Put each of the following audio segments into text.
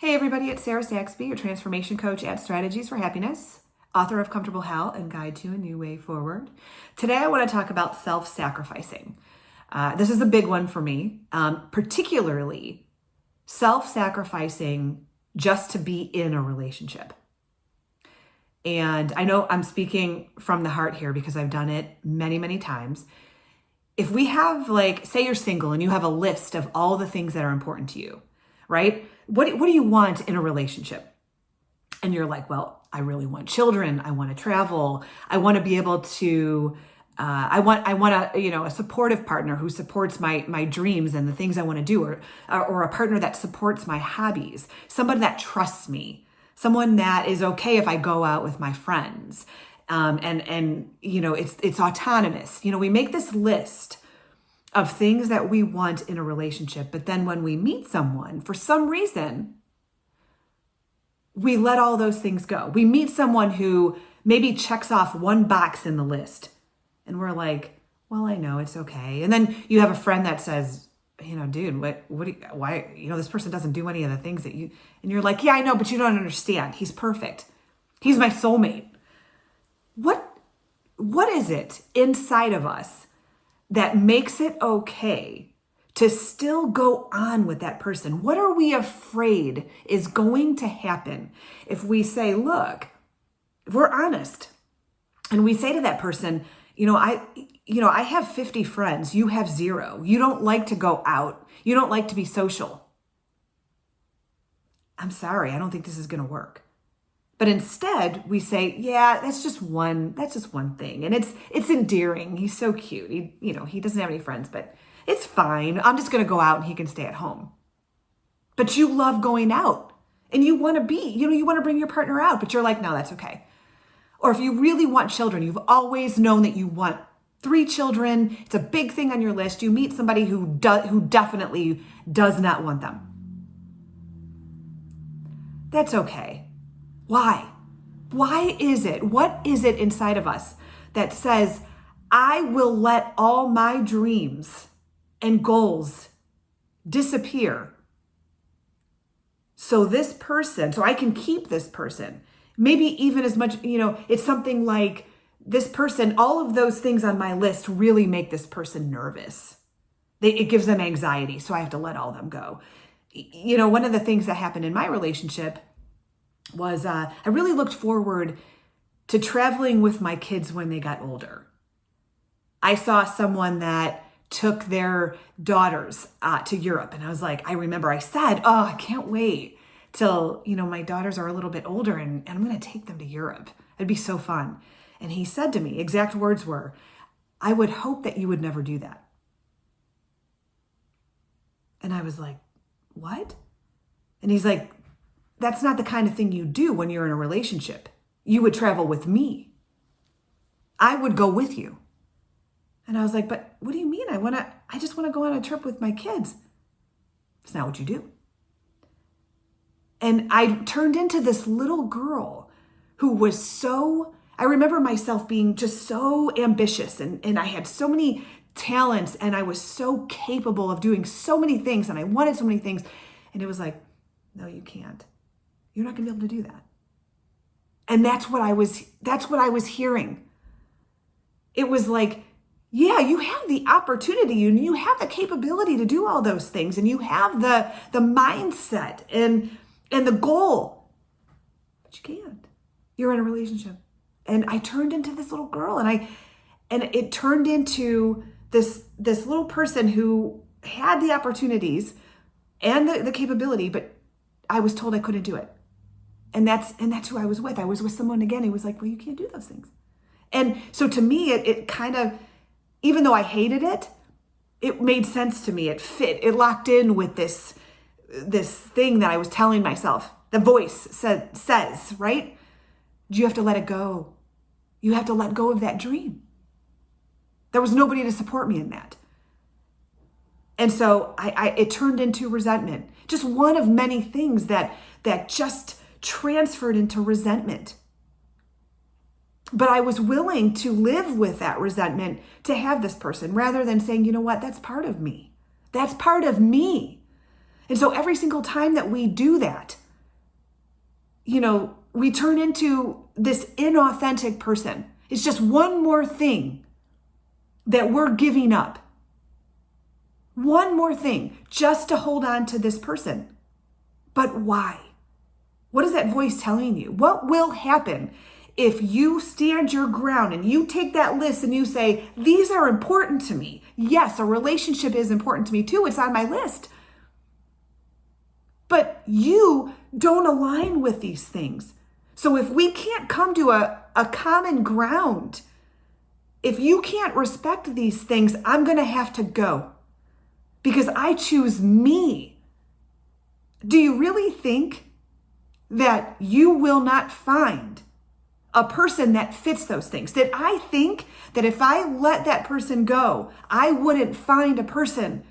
Hey everybody, it's Sarah Saxby, your transformation coach at Strategies for Happiness, author of Comfortable Hell and Guide to a New Way Forward. Today I want to talk about self-sacrificing. This is a big one for me, particularly self-sacrificing just to be in a relationship. And I know I'm speaking from the heart here because I've done it many, many times. If we have, say you're single and you have a list of all the things that are important to you, right? What do you want in a relationship? And you're like, well, I really want children. I want to travel. I want to be able to, I want a supportive partner who supports my dreams and the things I want to do, or a partner that supports my hobbies, somebody that trusts me, someone that is okay if I go out with my friends. It's autonomous. We make this list of things that we want in a relationship. But then when we meet someone, for some reason, we let all those things go. We meet someone who maybe checks off one box in the list. And we're like, well, I know it's okay. And then you have a friend that says, dude, why, this person doesn't do any of the things that you, and you're like, yeah, I know, but you don't understand. He's perfect. He's my soulmate. What is it inside of us that makes it okay to still go on with that person? What are we afraid is going to happen if we say, look, if we're honest and we say to that person, I have 50 friends, you have 0. You don't like to go out. You don't like to be social. I'm sorry, I don't think this is going to work. But instead we say, yeah, that's just one thing. And it's endearing. He's so cute. He doesn't have any friends, but it's fine. I'm just going to go out and he can stay at home. But you love going out and you want to you want to bring your partner out, but you're like, no, that's okay. Or if you really want children, you've always known that you want 3 children. It's a big thing on your list. You meet somebody who definitely does not want them. That's okay. Why? Why is it? What is it inside of us that says, I will let all my dreams and goals disappear so I can keep this person? Maybe even as much, it's something like this person, all of those things on my list really make this person nervous. It gives them anxiety, so I have to let all them go. One of the things that happened in my relationship was I really looked forward to traveling with my kids when they got older. I saw someone that took their daughters to Europe. And I remember I said, oh, I can't wait till, my daughters are a little bit older and I'm going to take them to Europe. It'd be so fun. And he said to me, exact words were, I would hope that you would never do that. And I was like, what? And he's like, that's not the kind of thing you do when you're in a relationship. You would travel with me. I would go with you. And I was like, but what do you mean? I just want to go on a trip with my kids. It's not what you do. And I turned into this little girl who was I remember myself being just so ambitious and I had so many talents and I was so capable of doing so many things and I wanted so many things. And it was like, no, you can't. You're not going to be able to do that. And that's what I was hearing. It was like, yeah, you have the opportunity and you have the capability to do all those things and you have the mindset and the goal, but you can't. You're in a relationship. And I turned into this little girl and it turned into this little person who had the opportunities and the capability, but I was told I couldn't do it. And that's who I was with. I was with someone again who was like, well, you can't do those things. And so to me, it kind of, even though I hated it, it made sense to me. It fit. It locked in with this thing that I was telling myself. The voice says, right? You have to let it go. You have to let go of that dream. There was nobody to support me in that. And so it turned into resentment. Just one of many things that just transferred into resentment. But I was willing to live with that resentment to have this person rather than saying, you know what, that's part of me. That's part of me. And so every single time that we do that, we turn into this inauthentic person. It's just one more thing that we're giving up. One more thing just to hold on to this person. But why? What is that voice telling you? What will happen if you stand your ground and you take that list and you say, these are important to me? Yes, a relationship is important to me too. It's on my list. But you don't align with these things. So if we can't come to a common ground, if you can't respect these things, I'm going to have to go because I choose me. Do you really think that you will not find a person that fits those things? Did I think that if I let that person go, I wouldn't find a person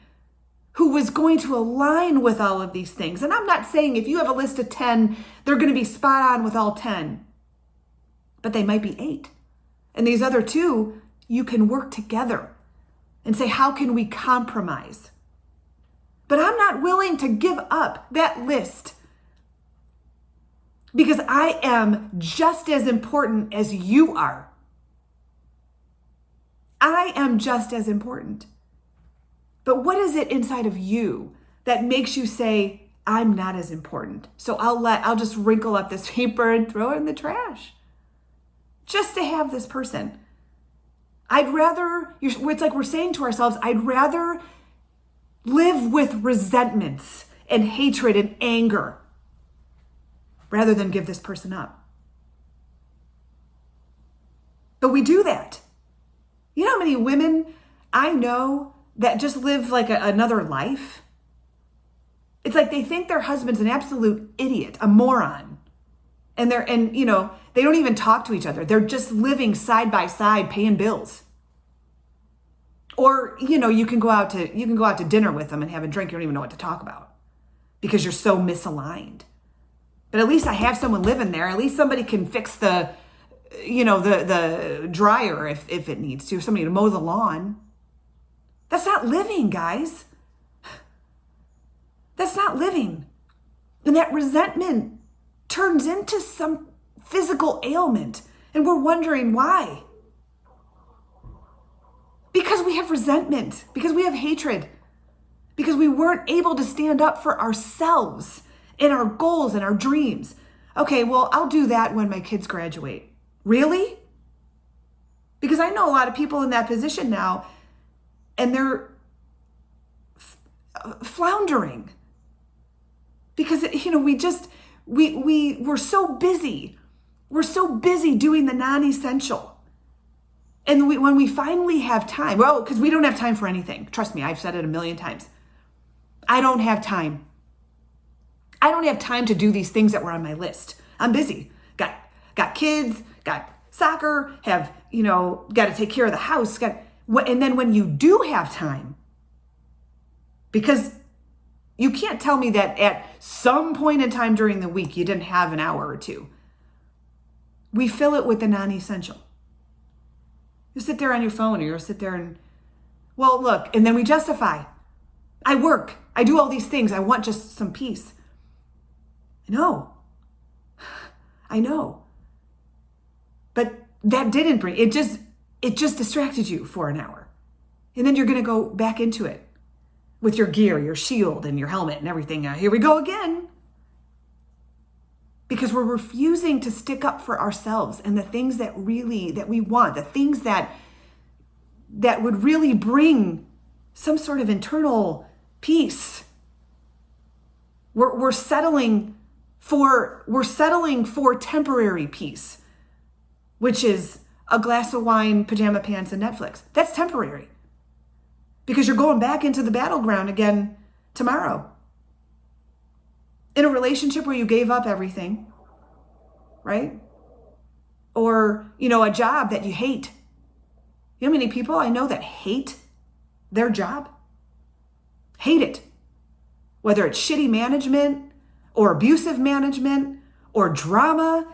who was going to align with all of these things? And I'm not saying if you have a list of 10, they're going to be spot on with all 10, but they might be 8. And these other 2, you can work together and say, how can we compromise? But I'm not willing to give up that list because I am just as important as you are. I am just as important. But what is it inside of you that makes you say, I'm not as important? So I'll just wrinkle up this paper and throw it in the trash just to have this person. It's like we're saying to ourselves, I'd rather live with resentments and hatred and anger rather than give this person up. But we do that. You know how many women I know that just live like another life? It's like they think their husband's an absolute idiot, a moron. And they don't even talk to each other. They're just living side by side, paying bills. Or, you can go out to dinner with them and have a drink. You don't even know what to talk about because you're so misaligned. But at least I have someone living there. At least somebody can fix the dryer if it needs to. Somebody to mow the lawn. That's not living, guys. That's not living. And that resentment turns into some physical ailment. And we're wondering why. Because we have resentment. Because we have hatred. Because we weren't able to stand up for ourselves and our goals and our dreams. Okay, well, I'll do that when my kids graduate. Really? Because I know a lot of people in that position now, and they're floundering. Because, we're so busy. We're so busy doing the non-essential. And when we finally have time, because we don't have time for anything. Trust me, I've said it a million times. I don't have time. I don't have time to do these things that were on my list. I'm busy. Got kids, got soccer, got to take care of the house. And then when you do have time, because you can't tell me that at some point in time during the week you didn't have an hour or two. We fill it with the non-essential. You sit there on your phone or you'll sit there and, look, and then we justify. I work. I do all these things. I want just some peace. I know. But that didn't bring, it just distracted you for an hour. And then you're going to go back into it with your gear, your shield and your helmet and everything. Here we go again. Because we're refusing to stick up for ourselves and the things that we want, the things that would really bring some sort of internal peace. We're settling for temporary peace, which is a glass of wine, pajama pants, and Netflix. That's temporary. Because you're going back into the battleground again tomorrow. In a relationship where you gave up everything, right? Or, a job that you hate. You know how many people I know that hate their job? Hate it. Whether it's shitty management or abusive management or drama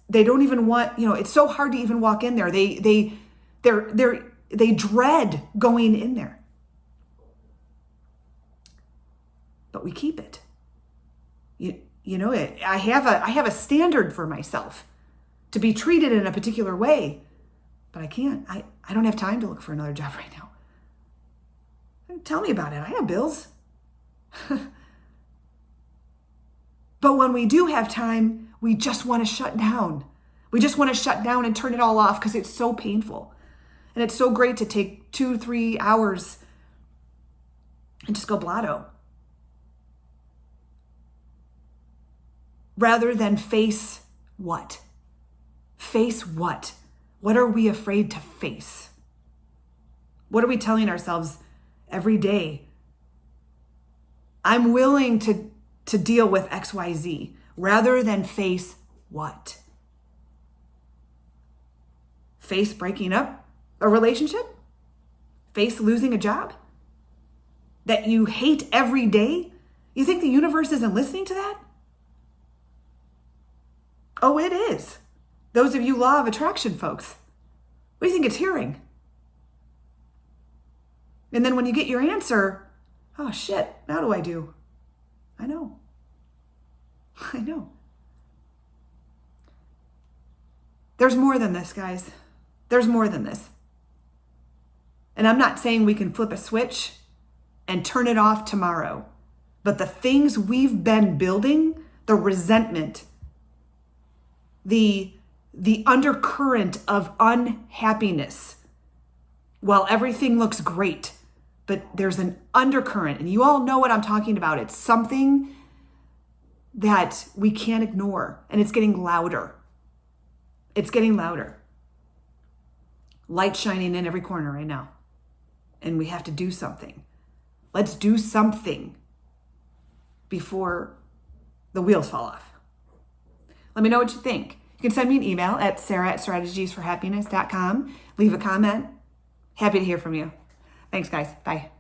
they don't even want, it's so hard to even walk in there. They dread going in there. But we keep it. I have a standard for myself to be treated in a particular way, but I can't. I don't have time to look for another job right now. Tell me about it. I have bills. But when we do have time, we just want to shut down. We just want to shut down and turn it all off because it's so painful. And it's so great to take 2-3 hours and just go blotto. Rather than face what? Face what? What are we afraid to face? What are we telling ourselves every day? I'm willing to deal with XYZ rather than face what? Face breaking up a relationship? Face losing a job that you hate every day? You think the universe isn't listening to that? Oh, it is. Those of you law of attraction folks, what do you think it's hearing? And then when you get your answer, oh shit, now what do I do? I know. There's more than this, guys. There's more than this. And I'm not saying we can flip a switch and turn it off tomorrow. But the things we've been building, the resentment, the undercurrent of unhappiness, while everything looks great, but there's an undercurrent, and you all know what I'm talking about. It's something that we can't ignore, and it's getting louder. It's getting louder. Light shining in every corner right now, and we have to do something. Let's do something before the wheels fall off. Let me know what you think. You can send me an email at sarah@strategiesforhappiness.com. Leave a comment. Happy to hear from you. Thanks, guys. Bye.